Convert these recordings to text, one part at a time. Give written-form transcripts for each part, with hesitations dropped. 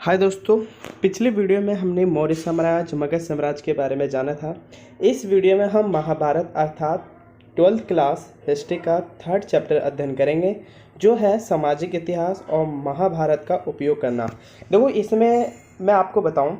हाय दोस्तों, पिछले वीडियो में हमने मौर्य साम्राज्य मगध साम्राज्य के बारे में जाना था। इस वीडियो में हम महाभारत अर्थात 12th क्लास हिस्ट्री का 3rd चैप्टर अध्ययन करेंगे, जो है सामाजिक इतिहास और महाभारत का उपयोग करना। देखो, इसमें मैं आपको बताऊं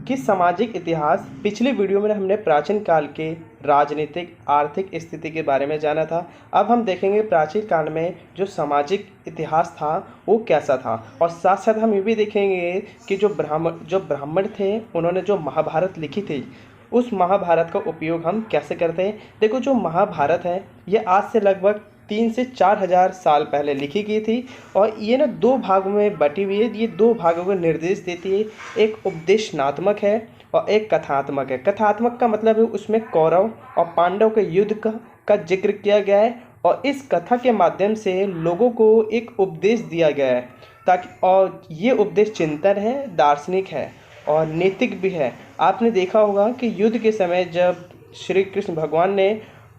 कि सामाजिक इतिहास पिछले वीडियो में हमने प्राचीन काल के राजनीतिक आर्थिक स्थिति के बारे में जाना था। अब हम देखेंगे प्राचीन काल में जो सामाजिक इतिहास था वो कैसा था, और साथ साथ हम ये भी देखेंगे कि जो ब्राह्मण थे उन्होंने जो महाभारत लिखी थी उस महाभारत का उपयोग हम कैसे करते हैं। देखो, जो महाभारत है ये आज से लगभग 3 से 4 हज़ार साल पहले लिखी गई थी, और ये ना 2 भागों में बटी हुई है। ये 2 भागों को निर्देश देती है, एक उपदेशनात्मक है और एक कथात्मक है। कथात्मक का मतलब है उसमें कौरव और पांडव के युद्ध का जिक्र किया गया है, और इस कथा के माध्यम से लोगों को एक उपदेश दिया गया है और ये उपदेश चिंतन है, दार्शनिक है और नैतिक भी है। आपने देखा होगा कि युद्ध के समय जब श्री कृष्ण भगवान ने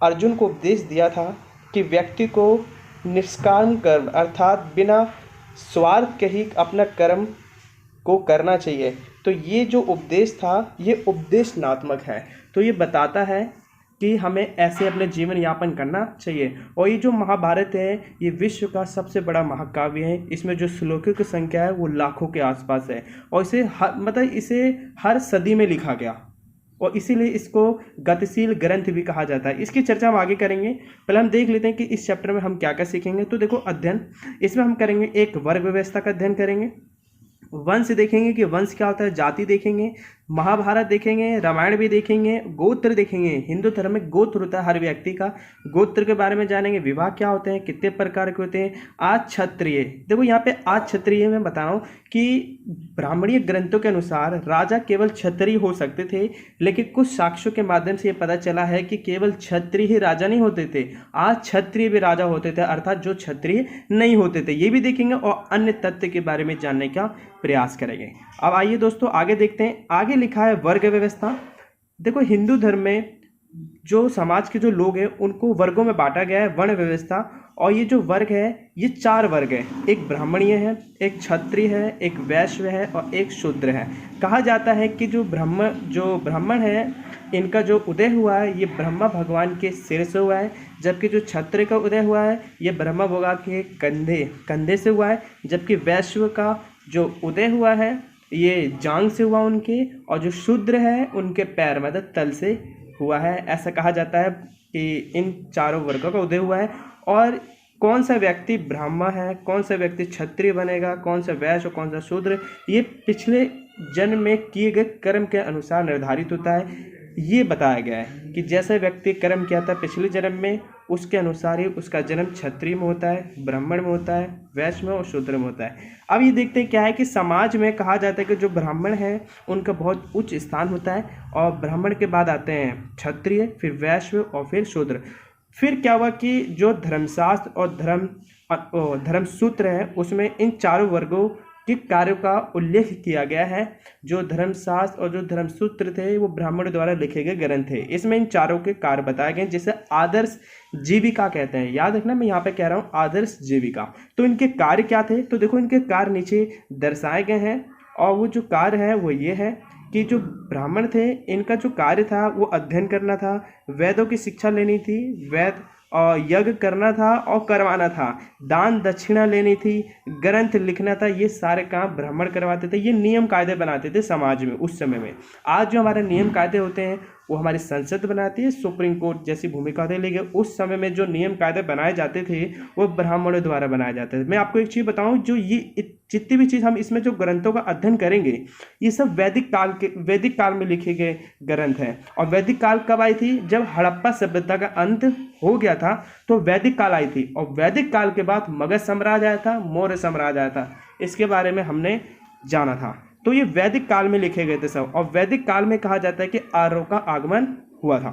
अर्जुन को उपदेश दिया था कि व्यक्ति को निष्काम कर्म अर्थात बिना स्वार्थ के ही अपना कर्म को करना चाहिए, तो ये जो उपदेश था ये उपदेशनात्मक है। तो ये बताता है कि हमें ऐसे अपने जीवन यापन करना चाहिए। और ये जो महाभारत है ये विश्व का सबसे बड़ा महाकाव्य है। इसमें जो श्लोकों की संख्या है वो लाखों के आसपास है, और इसे हर सदी में लिखा गया, और इसीलिए इसको गतिशील ग्रंथ भी कहा जाता है। इसकी चर्चा हम आगे करेंगे। पहले हम देख लेते हैं कि इस चैप्टर में हम क्या क्या सीखेंगे। तो देखो, अध्ययन इसमें हम करेंगे, एक वर्ग व्यवस्था का अध्ययन करेंगे, वंश देखेंगे कि वंश क्या होता है, जाति देखेंगे, महाभारत देखेंगे, रामायण भी देखेंगे, गोत्र देखेंगे। हिंदू धर्म में गोत्र होता है हर व्यक्ति का, गोत्र के बारे में जानेंगे, विवाह क्या होते हैं, कितने प्रकार के होते हैं। आज क्षत्रिय, देखो यहाँ पे आज क्षत्रिय में बता रहा हूँ कि ब्राह्मणीय ग्रंथों के अनुसार राजा केवल क्षत्रिय हो सकते थे, लेकिन कुछ साक्ष्यों के माध्यम से ये पता चला है कि केवल क्षत्रिय ही राजा नहीं होते थे, आज क्षत्रिय भी राजा होते थे, अर्थात जो क्षत्रिय नहीं होते थे। ये भी देखेंगे और अन्य तथ्य के बारे में जानने का प्रयास करेंगे। अब आइए दोस्तों आगे देखते हैं। आगे लिखा है वर्ग व्यवस्था। देखो, हिंदू धर्म में जो समाज के जो लोग हैं उनको वर्गों में बांटा गया है, वर्ण व्यवस्था। और ये जो वर्ग है ये 4 वर्ग है, एक ब्राह्मणीय है, एक क्षत्रिय है, एक वैश्य है और एक शूद्र है। कहा जाता है कि जो ब्राह्मण है इनका जो उदय हुआ है ये ब्रह्मा भगवान के सिर से हुआ है, जबकि जो क्षत्रिय का उदय हुआ है ये ब्रह्मा भगवान के कंधे से हुआ है, जबकि वैश्य का जो उदय हुआ है ये जांग से हुआ उनके, और जो शूद्र है उनके पैर मतलब तल से हुआ है। ऐसा कहा जाता है कि इन चारों वर्गों का उदय हुआ है। और कौन सा व्यक्ति ब्राह्मण है, कौन सा व्यक्ति क्षत्रिय बनेगा, कौन सा वैश्य और कौन सा शूद्र, ये पिछले जन्म में किए गए कर्म के अनुसार निर्धारित होता है। ये बताया गया है कि जैसे व्यक्ति कर्म किया था पिछले जन्म में उसके अनुसार ही उसका जन्म क्षत्रिय में होता है, ब्राह्मण में होता है, वैश्य में और शूद्र में होता है। अब ये देखते हैं क्या है कि समाज में कहा जाता है कि जो ब्राह्मण है उनका बहुत उच्च स्थान होता है, और ब्राह्मण के बाद आते हैं क्षत्रिय, फिर वैश्य और फिर शूद्र। फिर क्या हुआ कि जो धर्मशास्त्र और धर्मसूत्र है उसमें इन चारों वर्गों के कार्यों का उल्लेख किया गया है। जो धर्मशास्त्र और जो धर्मसूत्र थे वो ब्राह्मण द्वारा लिखे गए ग्रंथ थे। इसमें इन चारों के कार्य बताए गए जिसे आदर्श जीविका कहते हैं। याद रखना, मैं यहाँ पे कह रहा हूँ आदर्श जीविका। तो इनके कार्य क्या थे, तो देखो इनके कार्य नीचे दर्शाए गए हैं, और वो जो कार्य है वो ये है कि जो ब्राह्मण थे इनका जो कार्य था वो अध्ययन करना था, वेदों की शिक्षा लेनी थी, वेद और यज्ञ करना था और करवाना था, दान दक्षिणा लेनी थी, ग्रंथ लिखना था। ये सारे काम ब्राह्मण करवाते थे। ये नियम कायदे बनाते थे समाज में उस समय में। आज जो हमारे नियम कायदे होते हैं वो हमारी संसद बनाती है, सुप्रीम कोर्ट जैसी भूमिका होती है, लेकिन उस समय में जो नियम कायदे बनाए जाते थे वो ब्राह्मणों द्वारा बनाए जाते थे। मैं आपको एक चीज़ बताऊं, जो ये जितनी भी चीज़ हम इसमें जो ग्रंथों का अध्ययन करेंगे ये सब वैदिक काल में लिखे गए ग्रंथ हैं। और वैदिक काल कब आई थी, जब हड़प्पा सभ्यता का अंत हो गया था तो वैदिक काल आई थी, और वैदिक काल के बाद मगध साम्राज्य आया था, मौर्य साम्राज्य आया था। इसके बारे में हमने जाना था। तो ये वैदिक काल में लिखे गए थे सब, और वैदिक काल में कहा जाता है कि आर्यों का आगमन हुआ था।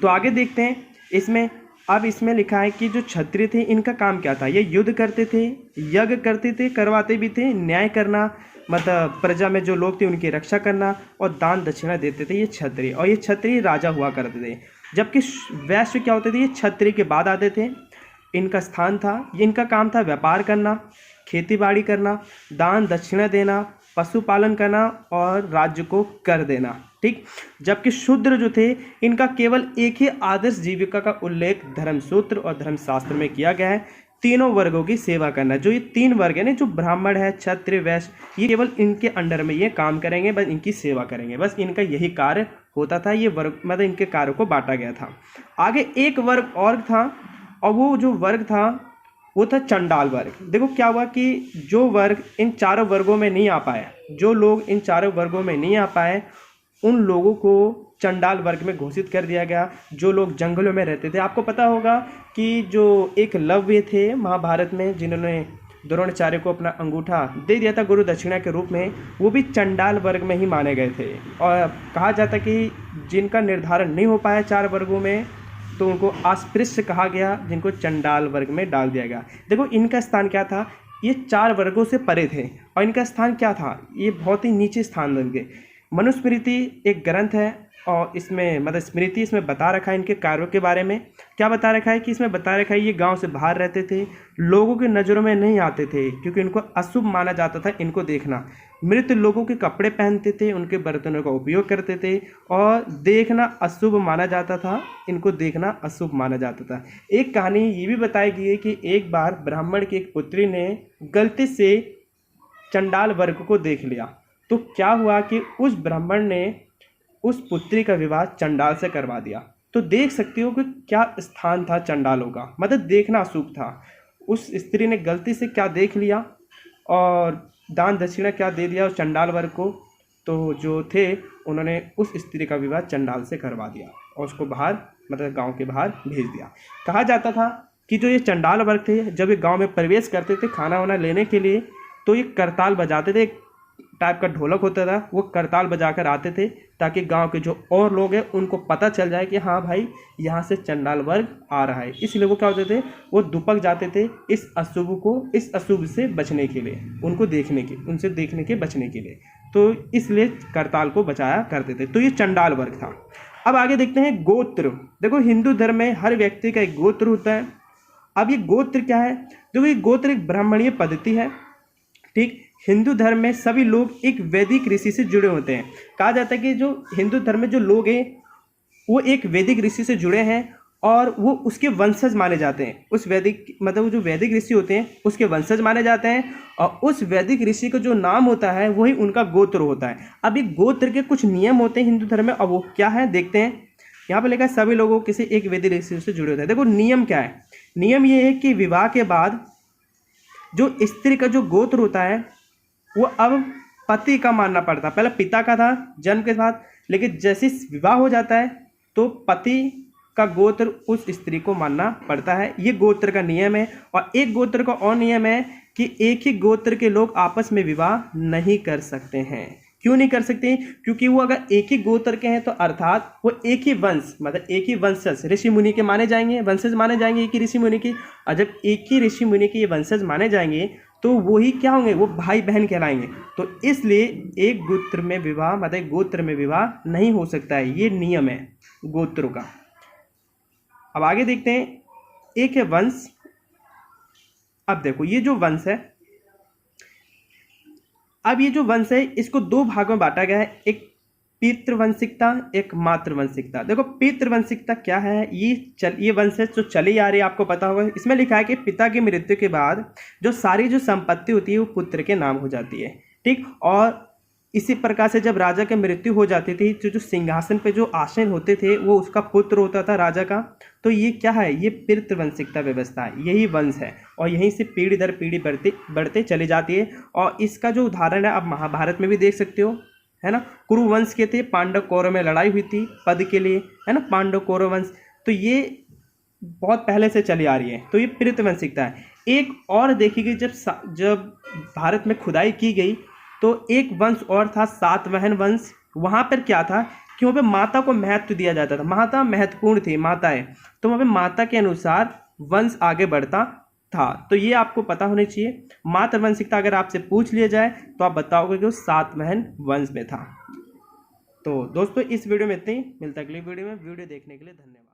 तो आगे देखते हैं इसमें। अब इसमें लिखा है कि जो क्षत्रिय थे इनका काम क्या था, ये युद्ध करते थे, यज्ञ करते थे, करवाते भी थे, न्याय करना मतलब प्रजा में जो लोग थे उनकी रक्षा करना, और दान दक्षिणा देते थे ये क्षत्रिय। और ये क्षत्रिय राजा हुआ करते थे। जबकि वैश्य क्या होते थे, ये क्षत्रिय के बाद आते थे, इनका स्थान था, इनका काम था व्यापार करना, खेती बाड़ी करना, दान दक्षिणा देना, पशुपालन करना और राज्य को कर देना। ठीक, जबकि शूद्र जो थे इनका केवल एक ही आदर्श जीविका का उल्लेख धर्मसूत्र और धर्मशास्त्र में किया गया है, तीनों वर्गों की सेवा करना। जो ये तीन वर्ग है ना, जो ब्राह्मण है, क्षत्रिय, वैश्य, ये केवल इनके अंडर में ये काम करेंगे, बस इनकी सेवा करेंगे, बस इनका यही कार्य होता था। ये वर्ग मतलब इनके कार्यों को बांटा गया था। आगे एक वर्ग और था, और वो जो वर्ग था वो था चंडाल वर्ग। देखो क्या हुआ कि जो वर्ग इन चारों वर्गों में नहीं आ पाए, जो लोग इन चारों वर्गों में नहीं आ पाए, उन लोगों को चंडाल वर्ग में घोषित कर दिया गया। जो लोग जंगलों में रहते थे, आपको पता होगा कि जो एकलव्य थे महाभारत में, जिन्होंने द्रोणाचार्य को अपना अंगूठा दे दिया था गुरु दक्षिणा के रूप में, वो भी चंडाल वर्ग में ही माने गए थे। और कहा जाता कि जिनका निर्धारण नहीं हो पाया चार वर्गों में, तो उनको अस्पृश्य कहा गया, जिनको चंडाल वर्ग में डाल दिया गया। देखो इनका स्थान क्या था, ये चार वर्गों से परे थे, और इनका स्थान क्या था, ये बहुत ही नीचे स्थान बन गए। मनुस्मृति एक ग्रंथ है, और इसमें मतलब स्मृति इसमें बता रखा है इनके कार्यों के बारे में। क्या बता रखा है कि इसमें बता रखा है ये गांव से बाहर रहते थे, लोगों की नज़रों में नहीं आते थे, क्योंकि इनको अशुभ माना जाता था इनको देखना। मृत लोगों के कपड़े पहनते थे, उनके बर्तनों का उपयोग करते थे, और देखना अशुभ माना जाता था, इनको देखना अशुभ माना जाता था। एक कहानी ये भी बताई गई है कि एक बार ब्राह्मण की एक पुत्री ने गलती से चंडाल वर्ग को देख लिया, तो क्या हुआ कि उस ब्राह्मण ने उस पुत्री का विवाह चंडाल से करवा दिया। तो देख सकते हो कि क्या स्थान था चंडालों का, मतलब देखना अशुभ था। उस स्त्री ने गलती से क्या देख लिया और दान दक्षिणा क्या दे दिया उस चंडाल वर्ग को, तो जो थे उन्होंने उस स्त्री का विवाह चंडाल से करवा दिया और उसको बाहर मतलब गांव के बाहर भेज दिया। कहा जाता था कि जो ये चंडाल वर्ग थे, जब ये गांव में प्रवेश करते थे खाना वाना लेने के लिए, तो ये करताल बजाते थे, टाइप का ढोलक होता था, वो करताल बजाकर आते थे, ताकि गांव के जो और लोग हैं उनको पता चल जाए कि हाँ भाई यहाँ से चंडाल वर्ग आ रहा है। इसलिए वो क्या होते थे, वो दुपक जाते थे इस अशुभ से बचने के लिए, उनसे देखने के बचने के लिए, तो इसलिए करताल को बचाया करते थे। तो ये चंडाल वर्ग था। अब आगे देखते हैं गोत्र। देखो हिंदू धर्म में हर व्यक्ति का एक गोत्र होता है। अब ये गोत्र क्या है, देखो ये गोत्र एक ब्राह्मणीय पद्धति है। ठीक, हिंदू धर्म में सभी लोग एक वैदिक ऋषि से जुड़े होते हैं। कहा जाता है कि जो हिंदू धर्म में जो लोग हैं वो एक वैदिक ऋषि से जुड़े हैं और वो उसके वंशज माने जाते हैं। उस वैदिक मतलब वो जो वैदिक ऋषि होते हैं उसके वंशज माने जाते हैं, और उस वैदिक ऋषि का जो नाम होता है वही उनका गोत्र होता है। अब ये गोत्र के कुछ नियम होते हैं हिंदू धर्म में, अब वो क्या है देखते हैं। यहाँ पर लिखा है सभी लोगों किसी एक वैदिक ऋषि से जुड़े होते हैं। देखो नियम क्या है, नियम ये है कि विवाह के बाद जो स्त्री का जो गोत्र होता है वो अब पति का मानना पड़ता। पहले पिता का था जन्म के साथ, लेकिन जैसे विवाह हो जाता है तो पति का गोत्र उस स्त्री को मानना पड़ता है। ये गोत्र का नियम है। और एक गोत्र का और नियम है कि एक ही गोत्र के लोग आपस में विवाह नहीं कर सकते हैं। क्यों नहीं कर सकते, क्योंकि वो अगर एक ही गोत्र के हैं तो अर्थात वो एक ही वंश मतलब एक ही वंशज ऋषि मुनि के माने जाएंगे, वंशज माने जाएंगे एक ही ऋषि मुनि के। और जब एक ही ऋषि मुनि के ये वंशज माने जाएंगे तो वही क्या होंगे, वो भाई बहन कहलाएंगे। तो इसलिए एक गोत्र में विवाह मतलब गोत्र में विवाह नहीं हो सकता है, ये नियम है गोत्रों का। अब आगे देखते हैं, एक है वंश। अब देखो ये जो वंश है, अब ये जो वंश है इसको दो भागों में बांटा गया है, एक पितृवंशिकता एक मातृवंशिकता। देखो पितृवंशिकता क्या है, ये वंश है जो चली आ रही है, आपको पता होगा। इसमें लिखा है कि पिता की मृत्यु के बाद जो सारी जो संपत्ति होती है वो पुत्र के नाम हो जाती है। ठीक, और इसी प्रकार से जब राजा की मृत्यु हो जाती थी तो जो सिंहासन पे जो आसीन होते थे वो उसका पुत्र होता था राजा का। तो ये क्या है, ये पितृवंशिकता व्यवस्था है, यही वंश है और यहीं से पीढ़ी दर पीढ़ी बढ़ते चली जाती है। और इसका जो उदाहरण है आप महाभारत में भी देख सकते हो, है ना। कुरुवंश के थे, पांडव कौरव में लड़ाई हुई थी पद के लिए, है ना, पांडव कौरव वंश। तो ये बहुत पहले से चली आ रही है, तो ये पितृवंशिकता है। एक और देखिए, जब भारत में खुदाई की गई तो एक वंश और था सातवाहन वंश। वहाँ पर क्या था कि वहाँ पे माता को महत्व दिया जाता था, माता महत्वपूर्ण थी, माता है, तो वहाँ पे माता के अनुसार वंश आगे बढ़ता था। तो ये आपको पता होना चाहिए। मातृवंशिकता अगर आपसे पूछ लिया जाए तो आप बताओगे कि वो सातवाहन वंश में था। तो दोस्तों इस वीडियो में इतना ही, मिलता है अगली वीडियो में। वीडियो देखने के लिए धन्यवाद।